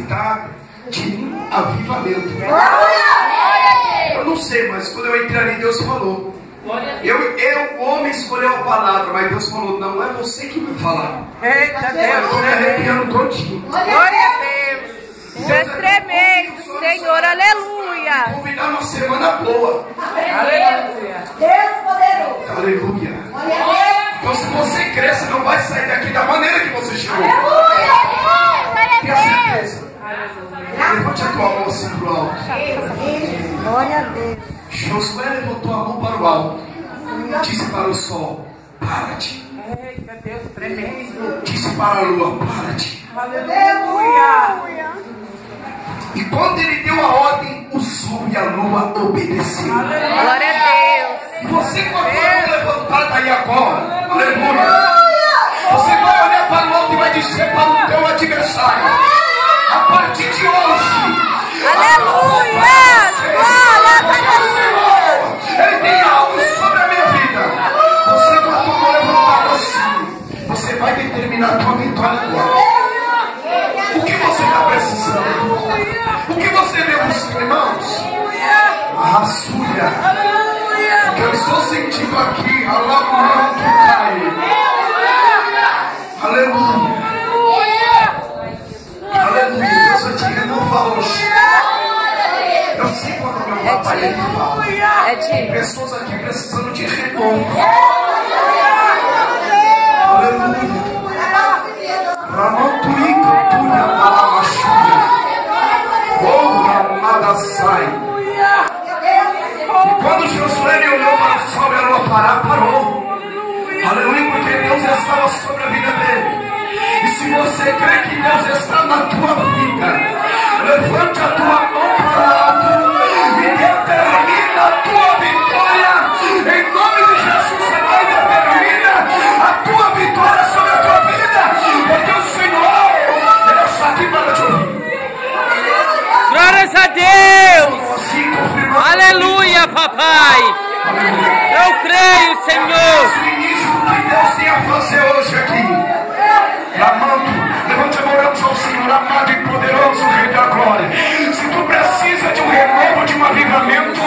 necessitar de um avivamento. Eu não sei, mas quando eu entrei ali, Deus falou. O homem escolheu a palavra, mas Deus falou, não é você que vai falar. Eita Deus. Eu estou me arrepiando todinho. Glória a Deus. Deus tremendo, Senhor, aleluia. Convidar uma semana boa. Aleluia. Deus poderoso. Aleluia. Então se você crer, você não vai sair daqui da maneira que você chegou. Tenha certeza. Levante a tua mão assim para o alto. Glória a Deus. Josué levantou a mão para o alto. Disse para o sol, para-te. Eita Deus tremendo. Disse para a lua, para-te. Aleluia. E quando ele deu a ordem, o sol e a lua obedeceram. Glória a Deus. E você com a tua mão levantada aí agora, aleluia, você vai olhar para o alto e vai dizer para o teu adversário, a partir de hoje, Aleluia. Ele tem algo sobre a minha vida. Você com a tua mão levantada assim, você vai determinar a tua vitória agora. O que você está precisando? O que você vê buscar, irmãos? A raçulha que eu estou sentindo aqui, alamanto cai. Aleluia. Aleluia. Deus vai te renovar hoje. Eu sei quando meu papai ele fala. Pessoas aqui precisando de renovo. Aleluia. Ramantuica, punha, alamachuia. Oh, ramada sai. E quando Josué olhou para o sol e a lua parar, parou. Aleluia, porque Deus estava sobre a vida dele. E se você crê que Deus está na tua vida, levante a tua mão para o alto e determina a tua vitória. Em nome de Jesus, você vai determinar a tua vitória sobre a tua vida, porque o Senhor, Ele está aqui para te ouvir. Glórias a Deus. Aleluia, papai. Eu creio, Senhor. O início do que Deus tem a fazer hoje aqui. Amado, levante a mão ao Senhor, amado e poderoso Rei da Glória. Se tu precisa de um renovo, de um avivamento,